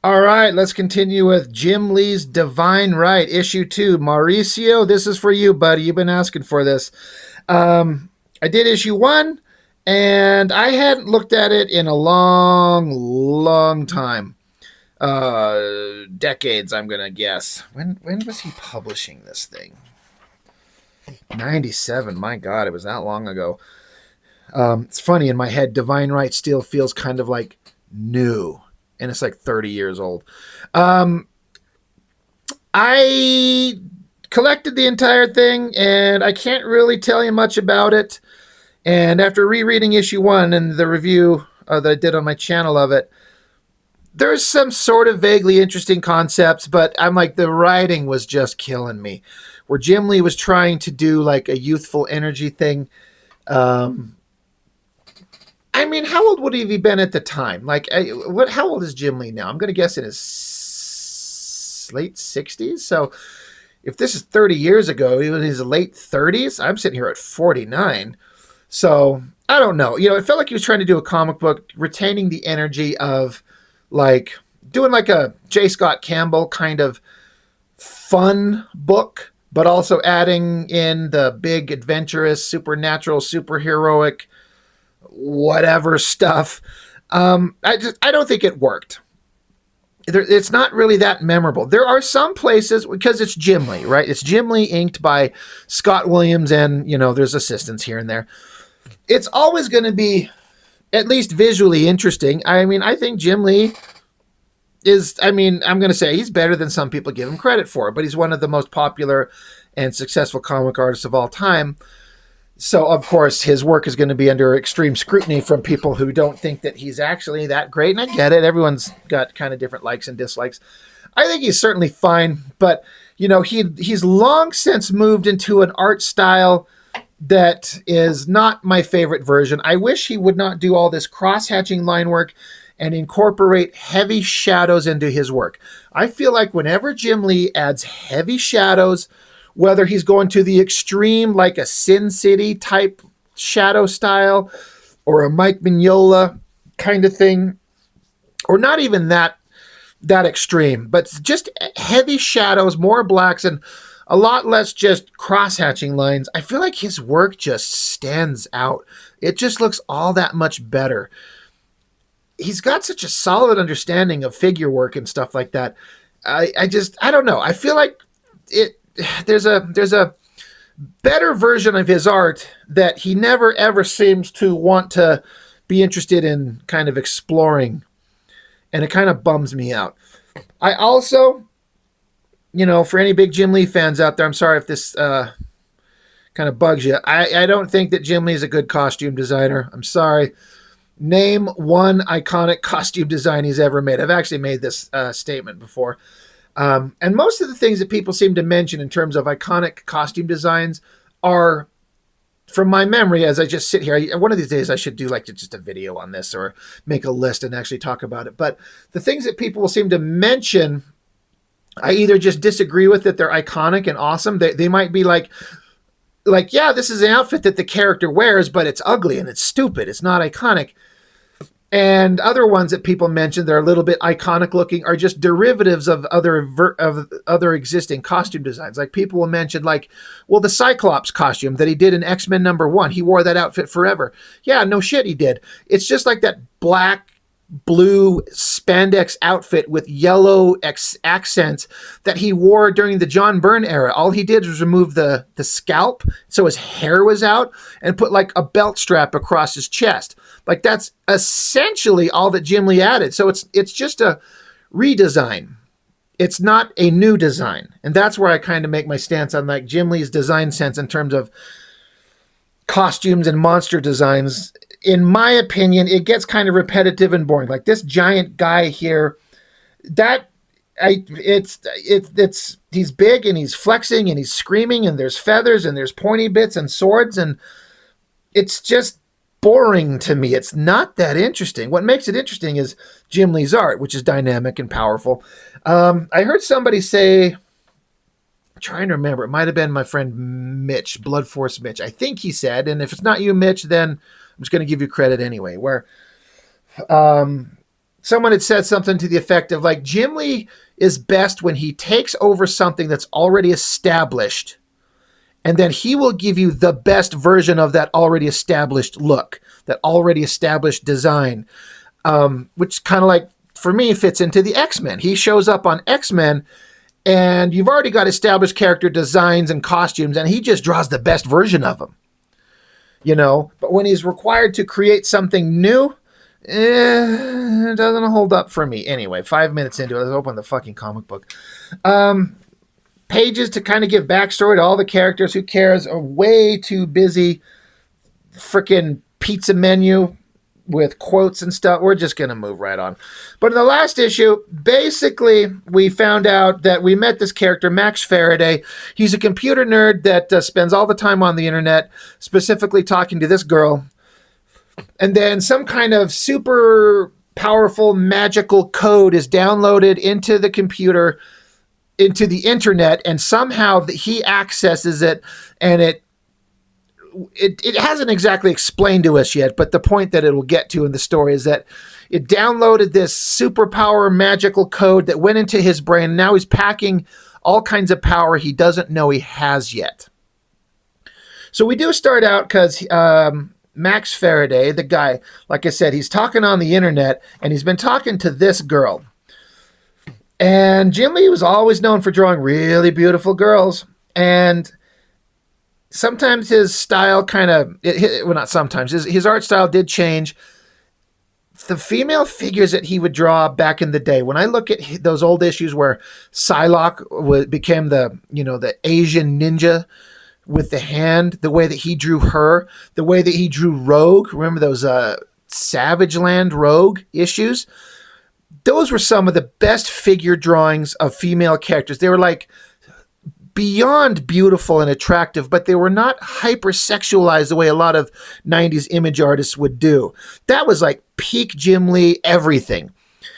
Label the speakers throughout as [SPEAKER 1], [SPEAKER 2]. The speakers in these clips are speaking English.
[SPEAKER 1] All right, let's continue with Jim Lee's Divine Right, issue 2. Mauricio, this is for you, buddy. You've been asking for this. I did issue 1, and I hadn't looked at it in a long, long time. Decades, I'm going to guess. When was he publishing this thing? 97. My God, it was that long ago. It's funny, in my head, Divine Right still feels kind of like new, and it's like 30 years old. I collected the entire thing, and I can't really tell you much about it. And after rereading issue 1 and the review that I did on my channel of it, there's some sort of vaguely interesting concepts, but I'm like, the writing was just killing me. Where Jim Lee was trying to do like a youthful energy thing. I mean, how old would he have been at the time? Like, how old is Jim Lee now? I'm going to guess in his late 60s. So if this is 30 years ago, he was in his late 30s. I'm sitting here at 49. So I don't know. You know, it felt like he was trying to do a comic book, retaining the energy of like doing like a J. Scott Campbell kind of fun book, but also adding in the big adventurous, supernatural, superheroic, whatever stuff. I don't think it worked. It's not really that memorable. There are some places, because it's Jim Lee, right? It's Jim Lee inked by Scott Williams, and you know there's assistants here and there. It's always going to be at least visually interesting. I mean, I think Jim Lee is, I mean, I'm going to say he's better than some people give him credit for, but he's one of the most popular and successful comic artists of all time. So, of course, his work is going to be under extreme scrutiny from people who don't think that he's actually that great. And I get it. Everyone's got kind of different likes and dislikes. I think he's certainly fine. But, you know, he's long since moved into an art style that is not my favorite version. I wish he would not do all this cross-hatching line work and incorporate heavy shadows into his work. I feel like whenever Jim Lee adds heavy shadows, whether he's going to the extreme, like a Sin City type shadow style, or a Mike Mignola kind of thing, or not even that extreme, but just heavy shadows, more blacks, and a lot less just cross-hatching lines, I feel like his work just stands out. It just looks all that much better. He's got such a solid understanding of figure work and stuff like that. I don't know. I feel like there's a better version of his art that he never ever seems to want to be interested in kind of exploring, and it kind of bums me out. I also, you know, for any big Jim Lee fans out there, I'm sorry if this kind of bugs you. I don't think that Jim Lee is a good costume designer. I'm sorry. Name one iconic costume design he's ever made. I've actually made this statement before. And most of the things that people seem to mention in terms of iconic costume designs are, from my memory, as I just sit here, one of these days I should do like just a video on this or make a list and actually talk about it. But the things that people will seem to mention, I either just disagree with that they're iconic and awesome. They might be like, yeah, this is an outfit that the character wears, but it's ugly and it's stupid. It's not iconic. And other ones that people mention that are a little bit iconic looking are just derivatives of other existing costume designs. Like people will mention, like, well, the Cyclops costume that he did in X-Men #1, he wore that outfit forever. Yeah, no shit, he did. It's just like that black, blue spandex outfit with yellow accents that he wore during the John Byrne era. All he did was remove the scalp so his hair was out and put like a belt strap across his chest. Like that's essentially all that Jim Lee added. So it's just a redesign. It's not a new design. And that's where I kind of make my stance on like Jim Lee's design sense in terms of costumes and monster designs. In my opinion, it gets kind of repetitive and boring. Like this giant guy here, he's big and he's flexing and he's screaming and there's feathers and there's pointy bits and swords, and it's just boring to me. It's not that interesting. What makes it interesting is Jim Lee's art, which is dynamic and powerful. I heard somebody say, I'm trying to remember, it might have been my friend Mitch, Blood Force Mitch. I think he said, and if it's not you, Mitch, then I'm just going to give you credit anyway, where someone had said something to the effect of like, Jim Lee is best when he takes over something that's already established, and then he will give you the best version of that already established look, that already established design, which kind of like, for me, fits into the X-Men. He shows up on X-Men, and you've already got established character designs and costumes, and he just draws the best version of them. But when he's required to create something new, it doesn't hold up for me. Anyway, 5 minutes into it, let's open the fucking comic book. Pages to kind of give backstory to all the characters. Who cares? A way too busy freaking pizza menu with quotes and stuff. We're just going to move right on. But in the last issue, basically, we found out that we met this character, Max Faraday. He's a computer nerd that spends all the time on the internet, specifically talking to this girl. And then some kind of super powerful magical code is downloaded into the computer, into the internet, and somehow he accesses it, and it hasn't exactly explained to us yet, but the point that it will get to in the story is that it downloaded this superpower magical code that went into his brain. Now he's packing all kinds of power he doesn't know he has yet. So we do start out because Max Faraday, the guy, like I said, he's talking on the internet, and he's been talking to this girl. And Jim Lee was always known for drawing really beautiful girls, and sometimes his style not sometimes, his art style did change. The female figures that he would draw back in the day, when I look at those old issues where Psylocke became the Asian ninja with the hand, the way that he drew her, the way that he drew Rogue, remember those Savage Land Rogue issues? Those were some of the best figure drawings of female characters. They were like beyond beautiful and attractive, but they were not hypersexualized the way a lot of 90s image artists would do. That was like peak Jim Lee everything.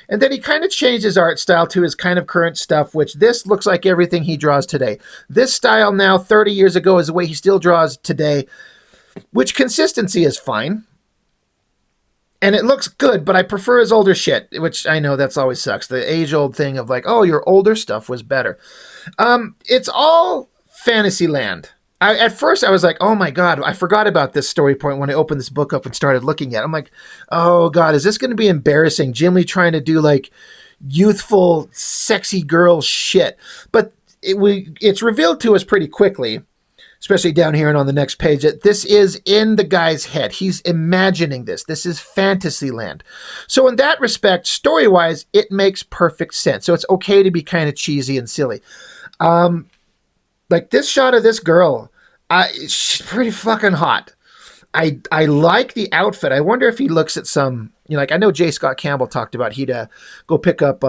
[SPEAKER 1] And then he kind of changed his art style to his kind of current stuff, which this looks like everything he draws today. This style now, 30 years ago, is the way he still draws today, which consistency is fine. And it looks good, but I prefer his older shit, which I know that's always sucks. The age-old thing of like, oh, your older stuff was better. It's all Fantasyland. At first, I was like, oh my God, I forgot about this story point when I opened this book up and started looking at it. I'm like, oh God, is this going to be embarrassing? Jim Lee trying to do like youthful, sexy girl shit. But it's revealed to us pretty quickly, especially down here and on the next page, that this is in the guy's head. He's imagining this. This is Fantasyland. So in that respect, story-wise, it makes perfect sense. So it's okay to be kind of cheesy and silly. Like this shot of this girl, she's pretty fucking hot. I like the outfit. I wonder if he looks at some, like I know J. Scott Campbell talked about he'd go pick up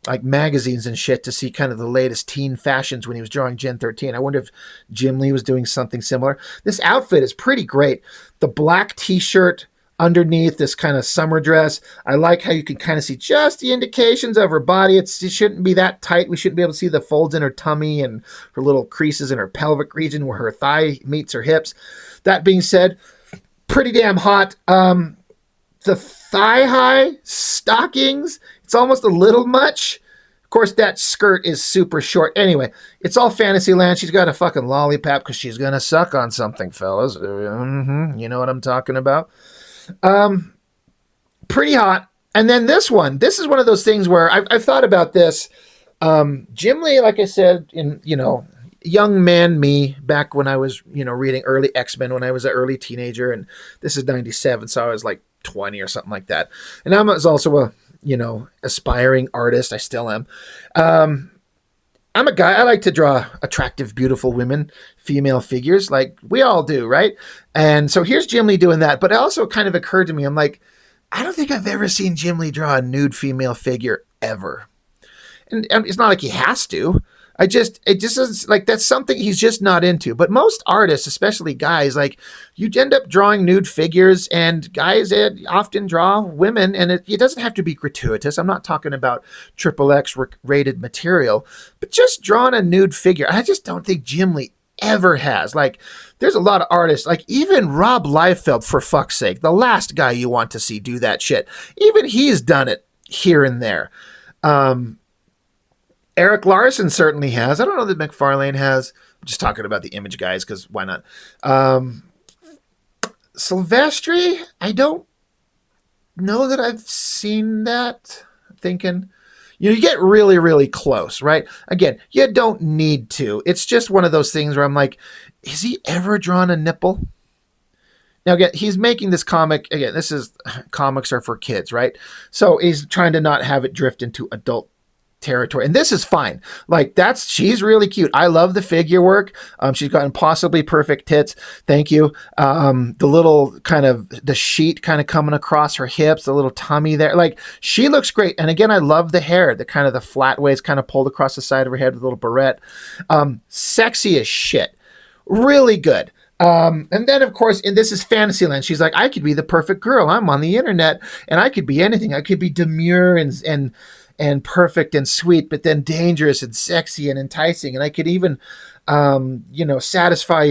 [SPEAKER 1] like magazines and shit to see kind of the latest teen fashions when he was drawing Gen 13. I wonder if Jim Lee was doing something similar. This outfit is pretty great. The black t-shirt underneath this kind of summer dress. I like how you can kind of see just the indications of her body. It shouldn't be that tight. We shouldn't be able to see the folds in her tummy and her little creases in her pelvic region where her thigh meets her hips. That being said, pretty damn hot. The thigh-high stockings, it's almost a little much. Of course, that skirt is super short. Anyway, it's all Fantasyland. She's got a fucking lollipop because she's going to suck on something, fellas. You know what I'm talking about. Pretty hot. And then this is one of those things where I've thought about this. Jim Lee, like I said, in, young man me back when I was, reading early X-Men when I was an early teenager, and this is 97, so I was like 20 or something like that. And I was also a, aspiring artist. I still am. I'm a guy, I like to draw attractive, beautiful women, female figures, like we all do, right? And so here's Jim Lee doing that. But it also kind of occurred to me, I'm like, I don't think I've ever seen Jim Lee draw a nude female figure ever. And it's not like he has to. It just is like, that's something he's just not into. But most artists, especially guys, like you end up drawing nude figures, and guys often draw women, and it doesn't have to be gratuitous. I'm not talking about XXX rated material, but just drawing a nude figure. I just don't think Jim Lee ever has. Like, there's a lot of artists, like even Rob Liefeld, for fuck's sake, the last guy you want to see do that shit. Even he's done it here and there. Um, Eric Larson certainly has. I don't know that McFarlane has. I'm just talking about the Image guys because why not? Silvestri, I don't know that I've seen that. Thinking, you get really, really close, right? Again, you don't need to. It's just one of those things where I'm like, is he ever drawn a nipple? Now, again, he's making this comic. Again, comics are for kids, right? So he's trying to not have it drift into adult territory. And this is fine. Like, she's really cute. I love the figure work. She's got impossibly perfect tits. Thank you. The little the sheet kind of coming across her hips, the little tummy there. Like, she looks great. And again, I love the hair, the flat ways kind of pulled across the side of her head with a little barrette. Sexy as shit. Really good. And then, of course, and this is Fantasyland. She's like, I could be the perfect girl. I'm on the internet, and I could be anything. I could be demure and perfect and sweet, but then dangerous and sexy and enticing. And I could even, satisfy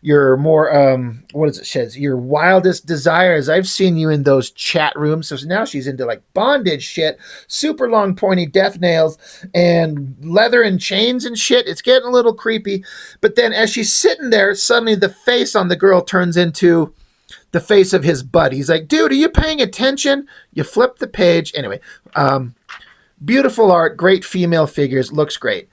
[SPEAKER 1] your more, what is it, Shez? Your wildest desires. I've seen you in those chat rooms. So now she's into like bondage shit, super long pointy death nails and leather and chains and shit. It's getting a little creepy. But then as she's sitting there, suddenly the face on the girl turns into the face of his buddy. He's like, dude, are you paying attention? You flip the page. Anyway, beautiful art, great female figures, looks great.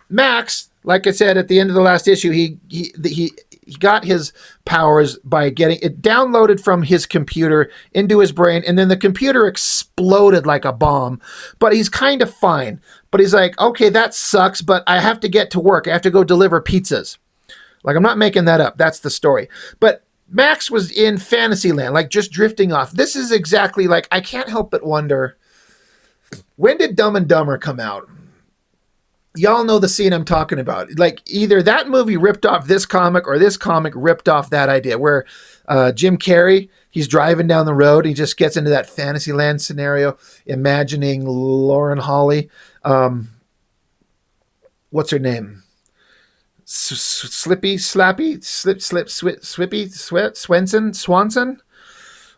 [SPEAKER 1] Max, like I said at the end of the last issue, he got his powers by getting it downloaded from his computer into his brain, and then the computer exploded like a bomb. But he's kind of fine. But he's like, okay, that sucks, but I have to get to work. I have to go deliver pizzas. Like, I'm not making that up. That's the story. But Max was in Fantasyland, like just drifting off. This is exactly like, I can't help but wonder, when did Dumb and Dumber come out? Y'all know the scene I'm talking about. Like, either that movie ripped off this comic or this comic ripped off that idea where Jim Carrey, he's driving down the road. He just gets into that Fantasyland scenario, imagining Lauren Holly. What's her name? Swanson?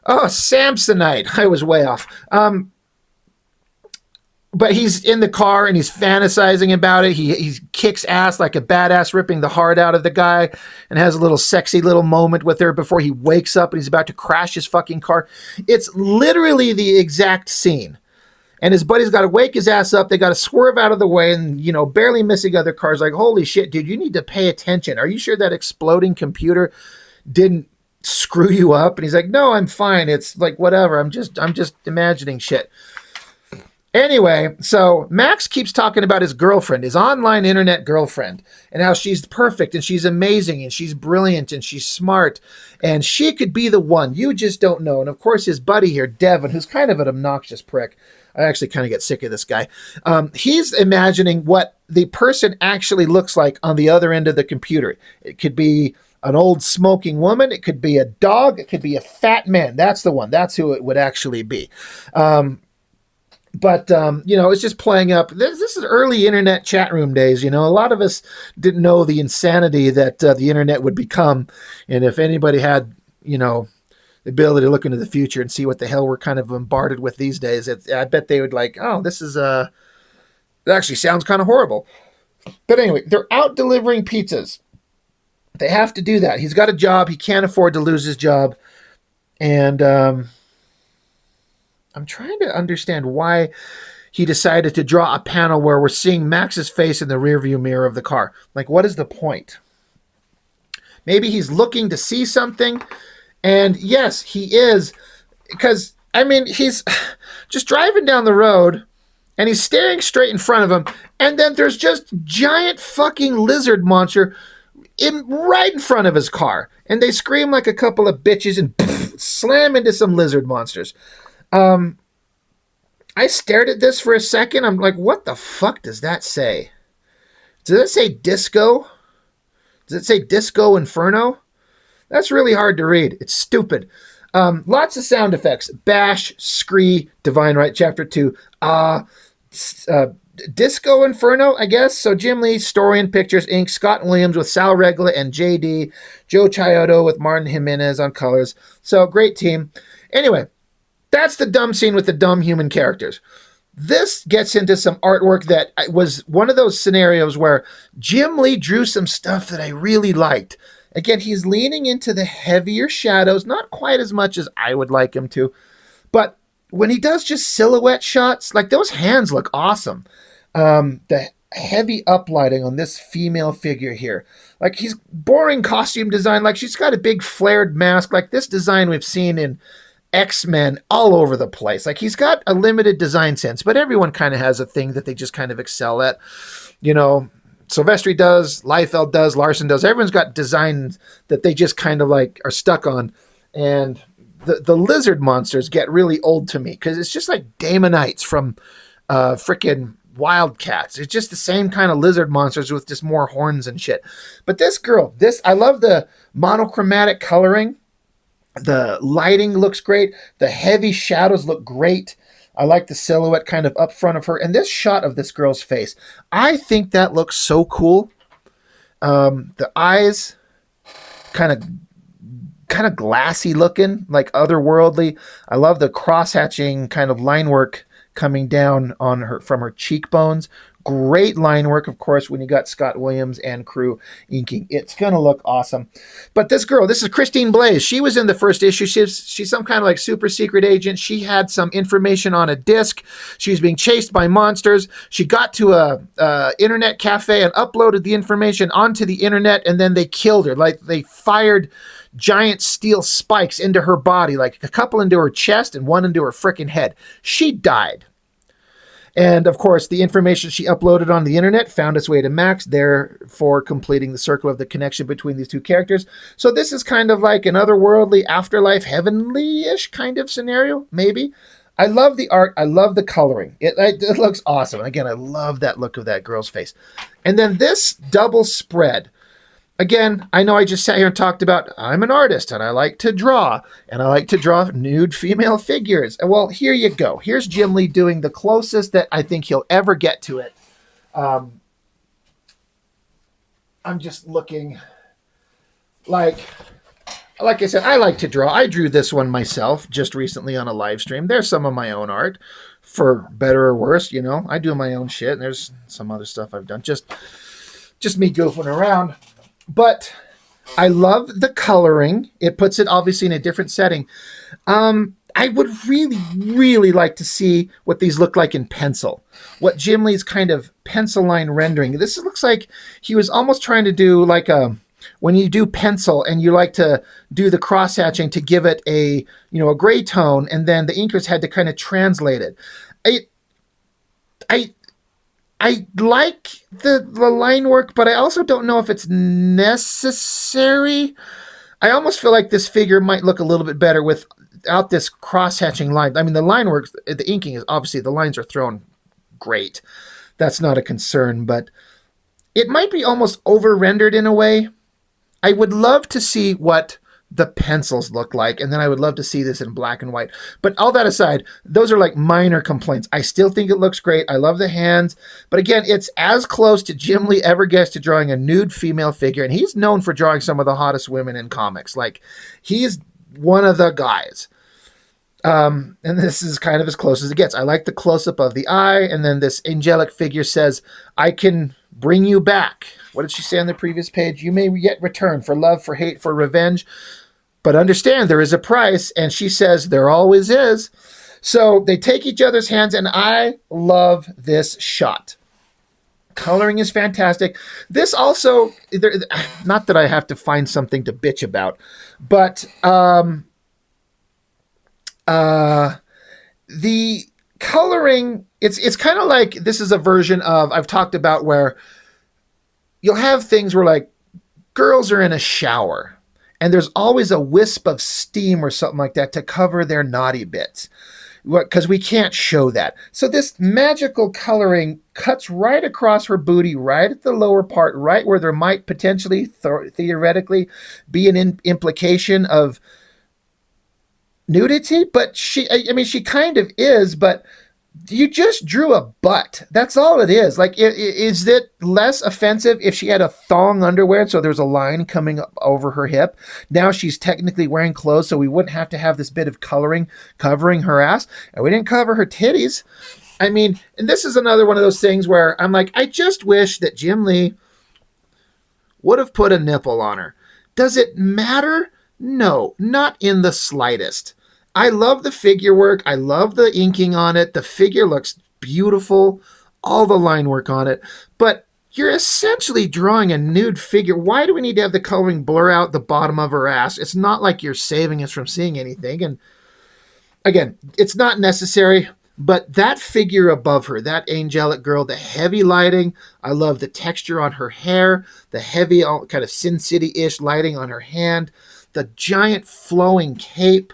[SPEAKER 1] Oh, Samsonite. I was way off. But he's in the car and he's fantasizing about it. He kicks ass like a badass, ripping the heart out of the guy, and has a little sexy little moment with her before he wakes up and he's about to crash his fucking car. It's literally the exact scene. And his buddy's got to wake his ass up. They got to swerve out of the way and, barely missing other cars. Like, holy shit, dude, you need to pay attention. Are you sure that exploding computer didn't screw you up? And he's like, no, I'm fine. It's like, whatever. I'm just imagining shit. Anyway, so Max keeps talking about his girlfriend, his online internet girlfriend, and how she's perfect and she's amazing and she's brilliant and she's smart and she could be the one. You just don't know. And of course, his buddy here, Devin, who's kind of an obnoxious prick. I actually kind of get sick of this guy. He's imagining what the person actually looks like on the other end of the computer. It could be an old smoking woman. It could be a dog. It could be a fat man. That's the one. That's who it would actually be. But, it's just playing up. This is early internet chat room days. A lot of us didn't know the insanity that the internet would become. And if anybody had, the ability to look into the future and see what the hell we're kind of bombarded with these days, I bet they would like, oh, this is, it actually sounds kind of horrible. But anyway, they're out delivering pizzas. They have to do that. He's got a job. He can't afford to lose his job. And, I'm trying to understand why he decided to draw a panel where we're seeing Max's face in the rearview mirror of the car. Like, what is the point? Maybe he's looking to see something. And yes, he is. Because, he's just driving down the road and he's staring straight in front of him. And then there's just giant fucking lizard monster right in front of his car. And they scream like a couple of bitches and slam into some lizard monsters. I stared at this for a second. I'm like, what the fuck does that say? Does it say disco? Does it say Disco Inferno? That's really hard to read. It's stupid. Lots of sound effects. Bash, Scree, Divine Right, Chapter 2. Disco Inferno, I guess. So Jim Lee, Storian Pictures, Inc., Scott Williams with Sal Regla and JD, Joe Chiodo with Martin Jimenez on colors. So great team. Anyway, That's the dumb scene with the dumb human characters. This gets into some artwork that was one of those scenarios where Jim Lee drew some stuff that I really liked. Again, he's leaning into the heavier shadows, not quite as much as I would like him to, but when he does just silhouette shots, like those hands look awesome. The heavy uplighting on this female figure here, like he's boring costume design, like she's got a big flared mask, like this design we've seen in X-Men all over the place. Like he's got a limited design sense, but everyone kind of has a thing that they just kind of excel at. You know, Silvestri does, Liefeld does, Larson does. Everyone's got designs that they just kind of like are stuck on. And the lizard monsters get really old to me because it's just like Daemonites from freaking Wildcats. It's just the same kind of lizard monsters with just more horns and shit. But this girl, I love the monochromatic coloring. The lighting looks great. The heavy shadows look great. I like the silhouette kind of up front of her. And this shot of this girl's face, I think that looks so cool. The eyes, kind of glassy looking, like otherworldly. I love the cross-hatching kind of line work coming down on her from her cheekbones. Great line work, of course, when you got Scott Williams and crew inking. It's going to look awesome. But this girl, this is Christine Blaze. She was in the first issue. She's some kind of like super secret agent. She had some information on a disc. She was being chased by monsters. She got to a internet cafe and uploaded the information onto the internet, and then they killed her. Like they fired giant steel spikes into her body, like a couple into her chest and one into her freaking head. She died. And of course, the information she uploaded on the internet found its way to Max, therefore completing the circle of the connection between these two characters. So this is kind of like an otherworldly, afterlife, heavenly-ish kind of scenario, maybe. I love the art. I love the coloring. It looks awesome. Again, I love that look of that girl's face. And then this double spread. Again, I know I just sat here and talked about I'm an artist and I like to draw, and I like to draw nude female figures. And well, here you go. Here's Jim Lee doing the closest that I think he'll ever get to it. I'm just looking like I said, I like to draw. I drew this one myself just recently on a live stream. There's some of my own art, for better or worse. You know, I do my own shit, and there's some other stuff I've done. Just me goofing around. But I love the coloring. It puts it obviously in a different setting. I would really, really like to see what these look like in pencil. What Jim Lee's kind of pencil line rendering. This looks like he was almost trying to do like when you do pencil and you like to do the cross hatching to give it a gray tone, and then the inkers had to kind of translate it. I like the line work, but I also don't know if it's necessary. I almost feel like this figure might look a little bit better without this cross-hatching line. I mean, the line work, the inking is obviously, the lines are thrown great. That's not a concern, but it might be almost over-rendered in a way. I would love to see what the pencils look like, and then I would love to see this in black and white. But all that aside, those are like minor complaints. I still think it looks great. I love the hands, but again, it's as close to Jim Lee ever gets to drawing a nude female figure, and he's known for drawing some of the hottest women in comics. Like, he's one of the guys. And this is kind of as close as it gets. I like the close-up of the eye, and then this angelic figure says, "I can bring you back." What did she say on the previous page? "You may yet return for love, for hate, for revenge. But understand, there is a price," and she says, "There always is." So they take each other's hands, and I love this shot. Coloring is fantastic. This also, not that I have to find something to bitch about, but the coloring, it's kind of like, this is a version of, I've talked about where you'll have things where like girls are in a shower, and there's always a wisp of steam or something like that to cover their naughty bits, because we can't show that. So this magical coloring cuts right across her booty, right at the lower part, right where there might potentially, theoretically, be an implication of nudity. But she kind of is, but You just drew a butt. That's all it is. Like, is it less offensive if she had a thong underwear, so there's a line coming up over her hip? Now she's technically wearing clothes, so we wouldn't have to have this bit of coloring covering her ass, and we didn't cover her titties. I mean, and this is another one of those things where I'm like, I just wish that Jim Lee would have put a nipple on her. Does it matter? No, not in the slightest. I love the figure work. I love the inking on it. The figure looks beautiful. All the line work on it. But you're essentially drawing a nude figure. Why do we need to have the coloring blur out the bottom of her ass? It's not like you're saving us from seeing anything. And again, it's not necessary. But that figure above her, that angelic girl, the heavy lighting, I love the texture on her hair, the heavy kind of Sin City-ish lighting on her hand, the giant flowing cape.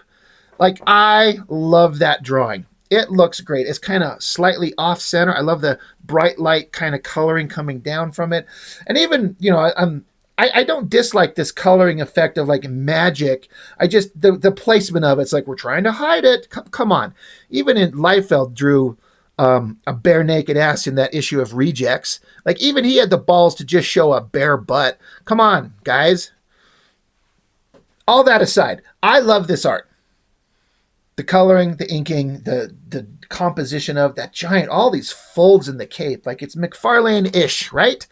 [SPEAKER 1] Like, I love that drawing. It looks great. It's kind of slightly off center. I love the bright light kind of coloring coming down from it. And even, I don't dislike this coloring effect of like magic. I just, the placement of it's like, we're trying to hide it. Come on. Even in Liefeld drew a bare naked ass in that issue of Rejects. Like, even he had the balls to just show a bare butt. Come on, guys. All that aside, I love this art. The coloring, the inking, the composition of that giant, all these folds in the cape. Like, it's McFarlane-ish, right?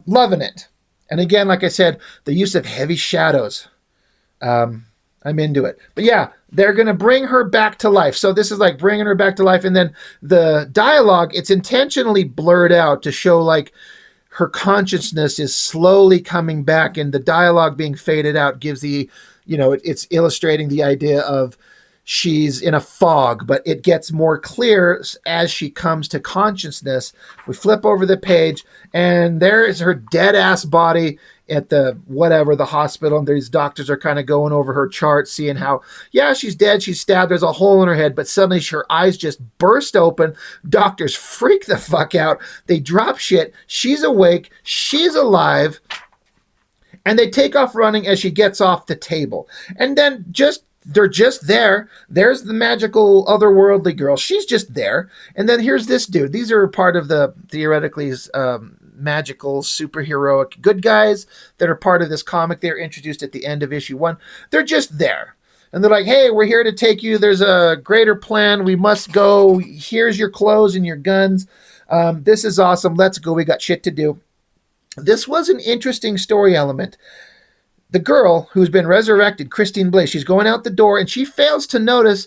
[SPEAKER 1] Loving it. And again, like I said, the use of heavy shadows. I'm into it. But yeah, they're going to bring her back to life. So this is like bringing her back to life. And then the dialogue, it's intentionally blurred out to show like her consciousness is slowly coming back. And the dialogue being faded out gives the, it's illustrating the idea of she's in a fog, but it gets more clear as she comes to consciousness. We flip over the page, and there is her dead-ass body at the hospital, and these doctors are kind of going over her chart, seeing how, yeah, she's dead, she's stabbed, there's a hole in her head, but suddenly her eyes just burst open. Doctors freak the fuck out. They drop shit. She's awake. She's alive. And they take off running as she gets off the table. And then they're just there. There's the magical otherworldly girl. She's just there. And then here's this dude. These are part of the theoretically magical superheroic good guys that are part of this comic. They're introduced at the end of issue 1. They're just there. And they're like, hey, we're here to take you. There's a greater plan. We must go. Here's your clothes and your guns. This is awesome. Let's go. We got shit to do. This was an interesting story element. The girl who's been resurrected, Christine Blaze, she's going out the door and she fails to notice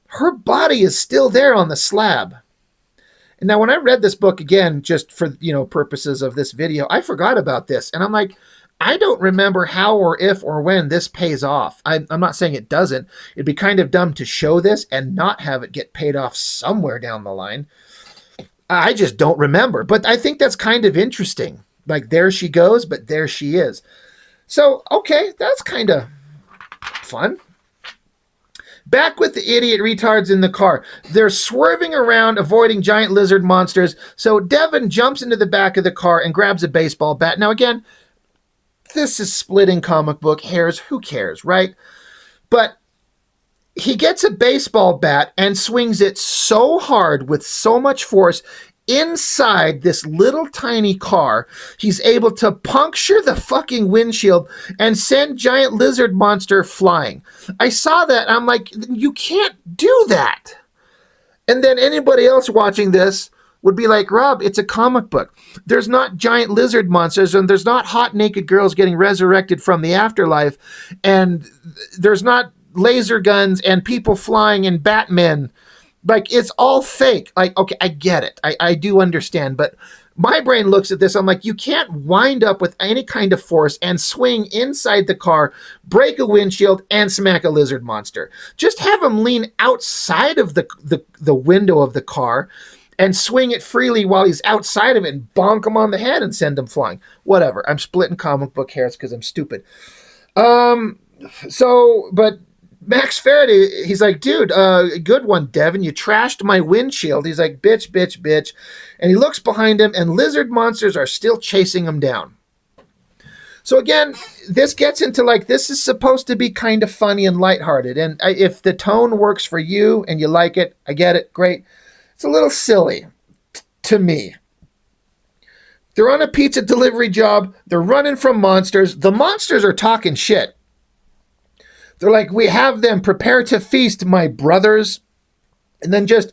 [SPEAKER 1] her body is still there on the slab. And now when I read this book again, just for, purposes of this video, I forgot about this. And I'm like, I don't remember how or if or when this pays off. I'm not saying it doesn't. It'd be kind of dumb to show this and not have it get paid off somewhere down the line. I just don't remember. But I think that's kind of interesting. Like, there she goes, but there she is. So, okay, that's kind of fun. Back with the idiot retards in the car. They're swerving around, avoiding giant lizard monsters. So Devin jumps into the back of the car and grabs a baseball bat. Now, again, this is splitting comic book hairs. Who cares, right? But he gets a baseball bat and swings it so hard with so much force inside this little tiny car, he's able to puncture the fucking windshield and send giant lizard monster flying. I saw that. I'm like, you can't do that. And then anybody else watching this would be like, Rob, it's a comic book. There's not giant lizard monsters, and there's not hot naked girls getting resurrected from the afterlife, and there's not laser guns and people flying and Batman. Like, it's all fake. Like, okay, I get it. I do understand. But my brain looks at this. I'm like, you can't wind up with any kind of force and swing inside the car, break a windshield, and smack a lizard monster. Just have him lean outside of the window of the car and swing it freely while he's outside of it and bonk him on the head and send him flying. Whatever. I'm splitting comic book hairs because I'm stupid. But Max Faraday, he's like, dude, good one, Devin. You trashed my windshield. He's like, bitch, bitch, bitch. And he looks behind him, and lizard monsters are still chasing him down. So again, this gets into like, this is supposed to be kind of funny and lighthearted. And if the tone works for you and you like it, I get it, great. It's a little silly to me. They're on a pizza delivery job. They're running from monsters. The monsters are talking shit. They're like, we have them, prepare to feast, my brothers. And then just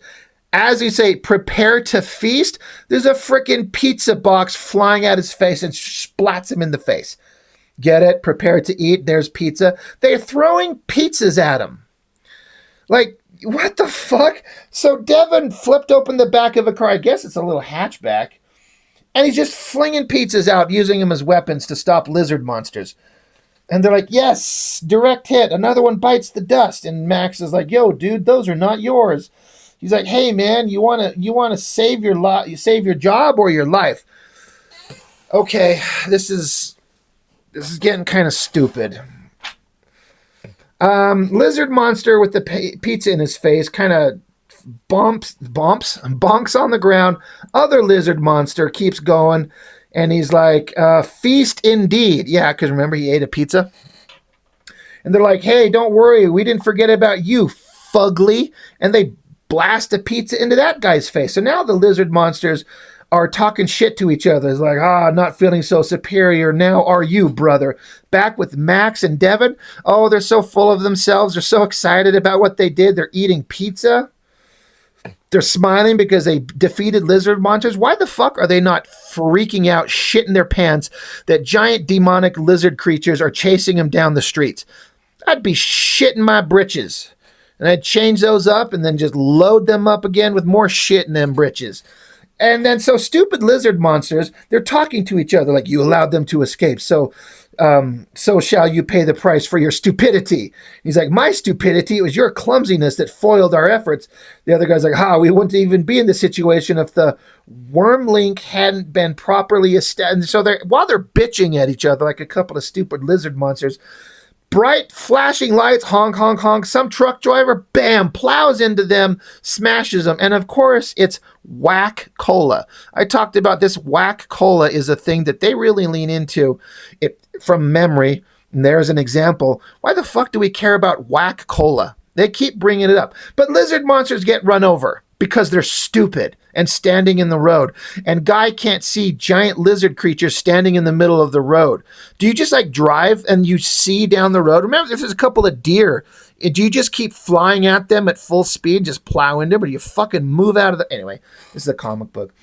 [SPEAKER 1] as you say, prepare to feast, there's a freaking pizza box flying at his face and splats him in the face. Get it? Prepare to eat. There's pizza. They're throwing pizzas at him. Like, what the fuck? So Devin flipped open the back of a car. I guess it's a little hatchback. And he's just flinging pizzas out, using them as weapons to stop lizard monsters. And they're like, yes, direct hit. Another one bites the dust. And Max is like, yo, dude, those are not yours. He's like, hey, man, you wanna save your job or your life? Okay, this is getting kind of stupid. Lizard monster with the pizza in his face kind of bonks on the ground. Other lizard monster keeps going, and he's like, feast indeed. Yeah, because remember, he ate a pizza. And they're like, hey, don't worry, we didn't forget about you, fugly. And they blast a pizza into that guy's face. So now the lizard monsters are talking shit to each other. It's like, not feeling so superior. Now are you, brother? Back with Max and Devin. Oh, they're so full of themselves. They're so excited about what they did. They're eating pizza. They're smiling because they defeated lizard monsters. Why the fuck are they not freaking out, shitting their pants that giant demonic lizard creatures are chasing them down the streets? I'd be shitting my britches. And I'd change those up and then just load them up again with more shit in them britches. And then so stupid lizard monsters, they're talking to each other like, you allowed them to escape. So shall you pay the price for your stupidity. He's like, my stupidity, it was your clumsiness that foiled our efforts. The other guy's like, we wouldn't even be in this situation if the worm link hadn't been properly established. So while they're bitching at each other like a couple of stupid lizard monsters, bright flashing lights, honk, honk, honk. Some truck driver, bam, plows into them, smashes them. And of course, it's Whack Cola. I talked about this. Whack Cola is a thing that they really lean into it from memory. And there's an example. Why the fuck do we care about Whack Cola? They keep bringing it up. But lizard monsters get run over because they're stupid and standing in the road. And Guy can't see giant lizard creatures standing in the middle of the road. Do you just like drive and you see down the road? Remember, if there's a couple of deer, do you just keep flying at them at full speed, just plow into them, or do you fucking move out of the... Anyway, this is a comic book.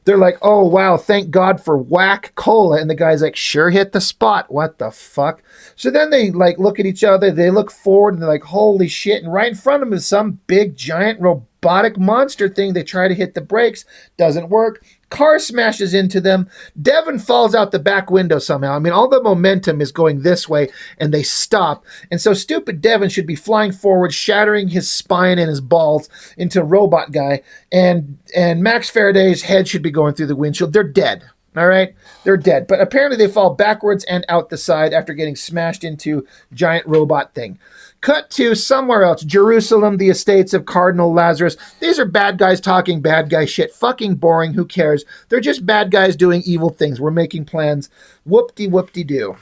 [SPEAKER 1] They're like, oh, wow, thank God for Whack Cola. And the guy's like, sure hit the spot. What the fuck? So then they like look at each other. They look forward and they're like, holy shit. And right in front of them is some big, giant, robotic monster thing. They try to hit the brakes. Doesn't work. Car smashes into them. Devin falls out the back window somehow. I mean, all the momentum is going this way, and they stop. And so stupid Devin should be flying forward, shattering his spine and his balls into Robot Guy. And Max Faraday's head should be going through the windshield. They're dead. All right? They're dead. But apparently they fall backwards and out the side after getting smashed into giant robot thing. Cut to somewhere else. Jerusalem, the estates of Cardinal Lazarus. These are bad guys talking bad guy shit. Fucking boring. Who cares? They're just bad guys doing evil things. We're making plans. Whoop-de-whoop-de-doo.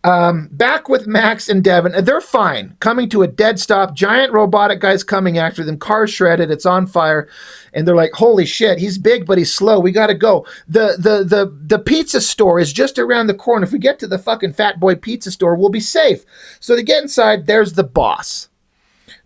[SPEAKER 1] Back with Max and Devin. They're fine. Coming to a dead stop. Giant robotic guys coming after them. Car shredded. It's on fire. And they're like, holy shit, he's big, but he's slow. We got to go. The pizza store is just around the corner. If we get to the fucking Fat Boy pizza store, we'll be safe. So they get inside. There's the boss.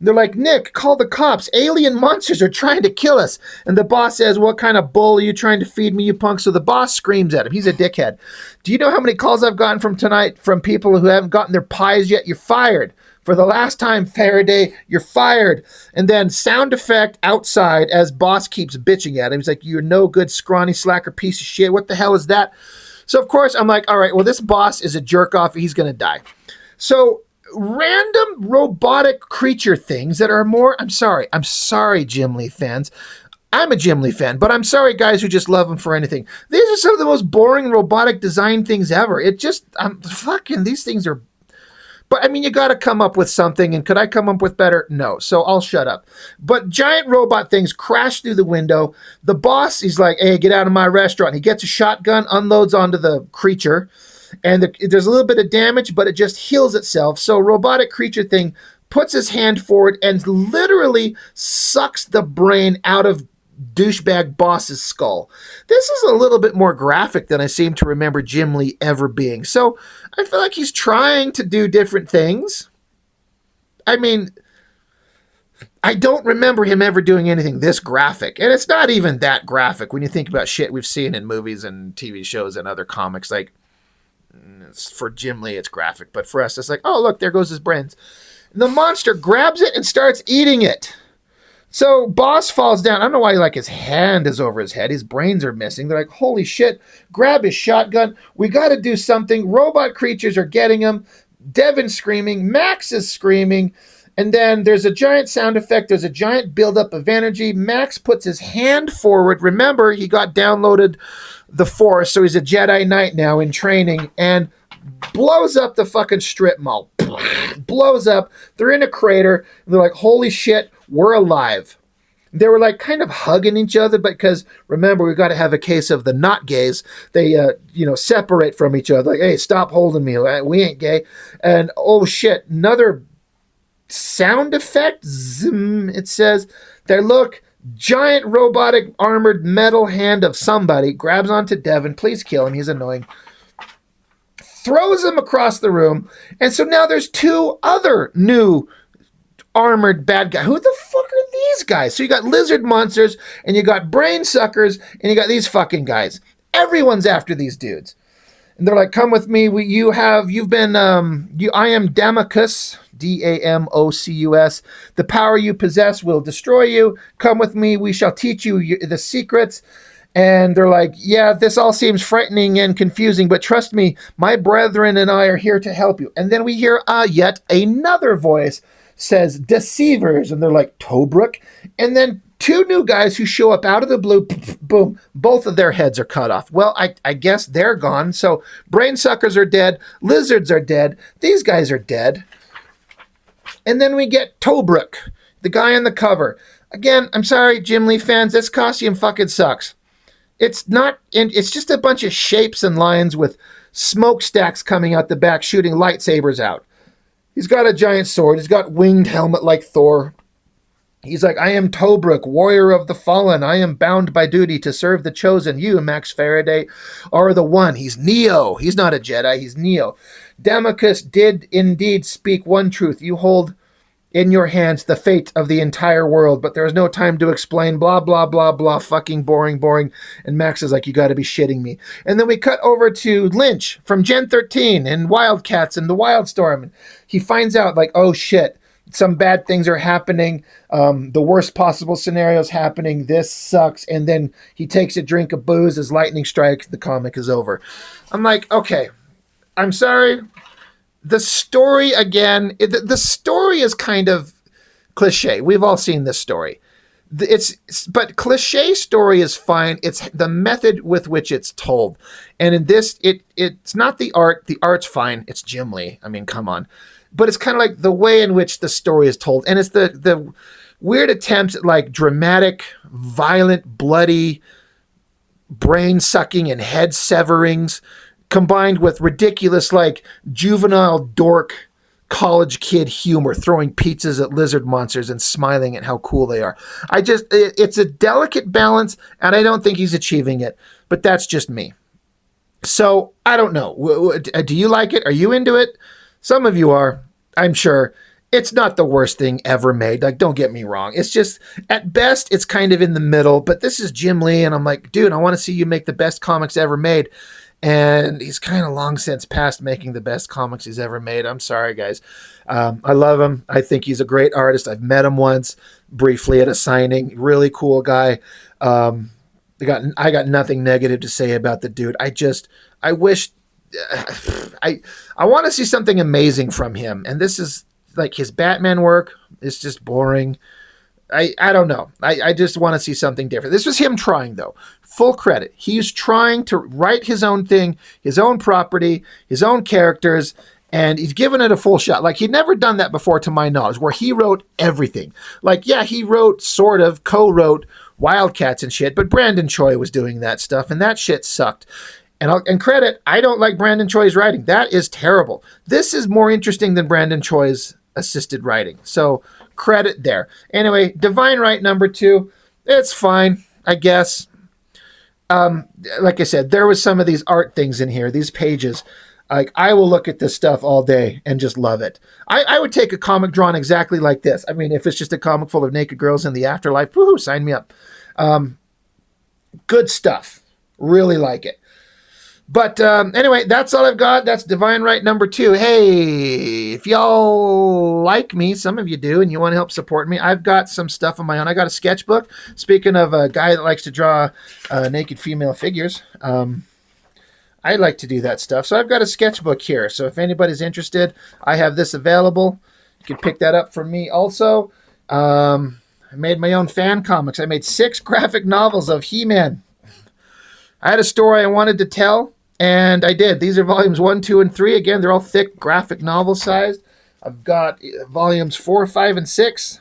[SPEAKER 1] They're like, Nick, call the cops. Alien monsters are trying to kill us. And the boss says, what kind of bull are you trying to feed me, you punk? So the boss screams at him. He's a dickhead. Do you know how many calls I've gotten from tonight from people who haven't gotten their pies yet? You're fired. For the last time, Faraday, you're fired. And then sound effect outside as boss keeps bitching at him. He's like, you're no good, scrawny, slacker piece of shit. What the hell is that? So, of course, I'm like, all right, well, this boss is a jerk off. He's going to die. So random robotic creature things that are more... I'm sorry, Jim Lee fans. I'm a Jim Lee fan, but I'm sorry, guys who just love him for anything. These are some of the most boring robotic design things ever. These things are But I mean, you got to come up with something. And could I come up with better? No. So I'll shut up. But giant robot things crash through the window. The boss, he's like, hey, get out of my restaurant. He gets a shotgun, unloads onto the creature. And there's a little bit of damage, but it just heals itself. So robotic creature thing puts his hand forward and literally sucks the brain out of douchebag boss's skull. This is a little bit more graphic than I seem to remember Jim Lee ever being. So I feel like he's trying to do different things. I mean, I don't remember him ever doing anything this graphic. And it's not even that graphic when you think about shit we've seen in movies and TV shows and other comics. Like, for Jim Lee, it's graphic. But for us, it's like, oh, look, there goes his brains. The monster grabs it and starts eating it. So boss falls down. I don't know why like his hand is over his head. His brains are missing. They're like, holy shit, grab his shotgun. We got to do something. Robot creatures are getting him. Devin's screaming. Max is screaming. And then there's a giant sound effect. There's a giant buildup of energy. Max puts his hand forward. Remember, he got downloaded the Force, so he's a Jedi Knight now in training, and blows up the fucking strip mall. Blows up. They're in a crater. And they're like, holy shit, we're alive. They were like kind of hugging each other because remember, we've got to have a case of the not gays. They, separate from each other. Like, hey, stop holding me. We ain't gay. And oh shit, another sound effect. Zoom. It says there, look, giant robotic armored metal hand of somebody grabs onto Devin. Please kill him. He's annoying. Throws him across the room. And so now there's two other new armored bad guys. Who the fuck are these guys? So you got lizard monsters and you got brain suckers and you got these fucking guys. Everyone's after these dudes. And they're like, come with me. I am Damocus, Damocus. The power you possess will destroy you. Come with me. We shall teach you the secrets. And they're like, yeah, this all seems frightening and confusing, but trust me, my brethren and I are here to help you. And then we hear yet another voice says, deceivers. And they're like, Tobruk. And then two new guys who show up out of the blue, boom, both of their heads are cut off. Well, I guess they're gone. So brain suckers are dead. Lizards are dead. These guys are dead. And then we get Tobruk, the guy on the cover. Again, I'm sorry, Jim Lee fans, this costume fucking sucks. It's just a bunch of shapes and lines with smokestacks coming out the back, shooting lightsabers out. He's got a giant sword. He's got winged helmet like Thor. He's like, I am Tobruk, warrior of the fallen. I am bound by duty to serve the chosen. You, Max Faraday, are the one. He's Neo. He's not a Jedi. He's Neo. Damocus did indeed speak one truth. You hold in your hands the fate of the entire world, but there's no time to explain, blah, blah, blah, blah, fucking boring. And Max is like, you got to be shitting me. And then we cut over to Lynch from Gen 13 and Wildcats and the Wildstorm. And he finds out like, oh shit, some bad things are happening. The worst possible scenarios happening. This sucks. And then he takes a drink of booze as lightning strikes. The comic is over. I'm like, okay, I'm sorry. The story, again, the story is kind of cliche. We've all seen this story. But cliche story is fine. It's the method with which it's told. And in this, it's not the art. The art's fine. It's Jim Lee. I mean, come on. But it's kind of like the way in which the story is told. And it's the weird attempts at like dramatic, violent, bloody, brain-sucking and head severings, combined with ridiculous, like, juvenile dork college kid humor, throwing pizzas at lizard monsters and smiling at how cool they are. It's a delicate balance, and I don't think he's achieving it, but that's just me. So, I don't know. Do you like it? Are you into it? Some of you are, I'm sure. It's not the worst thing ever made. Like, don't get me wrong. It's just, at best, it's kind of in the middle, but this is Jim Lee, and I'm like, dude, I want to see you make the best comics ever made. And he's kind of long since past making the best comics he's ever made. I'm sorry, guys. I love him. I think he's a great artist. I've met him once briefly at a signing. Really cool guy. I got nothing negative to say about the dude. I wish I want to see something amazing from him. And this is like his Batman work is just boring. I don't know. I just want to see something different. This was him trying, though. Full credit. He's trying to write his own thing, his own property, his own characters, and he's given it a full shot. Like, he'd never done that before, to my knowledge, where he wrote everything. Like, yeah, he wrote, sort of, co-wrote Wildcats and shit, but Brandon Choi was doing that stuff, and that shit sucked. And credit, I don't like Brandon Choi's writing. That is terrible. This is more interesting than Brandon Choi's assisted writing. So credit there. Anyway, Divine Right number 2, it's fine, I guess. Like I said, there was some of these art things in here, these pages. Like, I will look at this stuff all day and just love it. I would take a comic drawn exactly like this. I mean, if it's just a comic full of naked girls in the afterlife, woohoo, sign me up. Good stuff. Really like it. But anyway, that's all I've got. That's Divine Right number 2. Hey, if y'all like me, some of you do, and you want to help support me, I've got some stuff of my own. I got a sketchbook. Speaking of a guy that likes to draw naked female figures, I like to do that stuff. So I've got a sketchbook here. So if anybody's interested, I have this available. You can pick that up from me also. I made my own fan comics. I made 6 graphic novels of He-Man. I had a story I wanted to tell, and I did. These are volumes 1, 2, and 3. Again, they're all thick graphic novel sized. I've got volumes 4, 5, and 6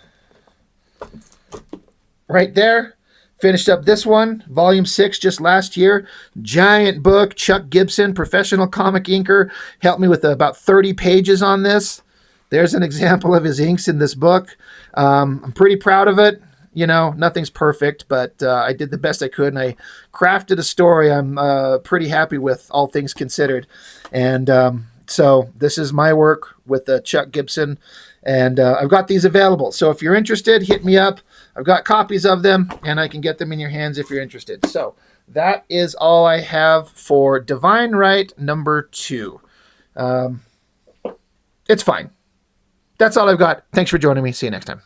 [SPEAKER 1] right there. Finished up this one, volume 6, just last year. Giant book. Chuck Gibson, professional comic inker, helped me with about 30 pages on this. There's an example of his inks in this book. I'm pretty proud of it. You know, nothing's perfect, but I did the best I could, and I crafted a story I'm pretty happy with, all things considered. And so this is my work with Chuck Gibson, and I've got these available. So if you're interested, hit me up. I've got copies of them, and I can get them in your hands if you're interested. So that is all I have for Divine Right number 2. It's fine. That's all I've got. Thanks for joining me. See you next time.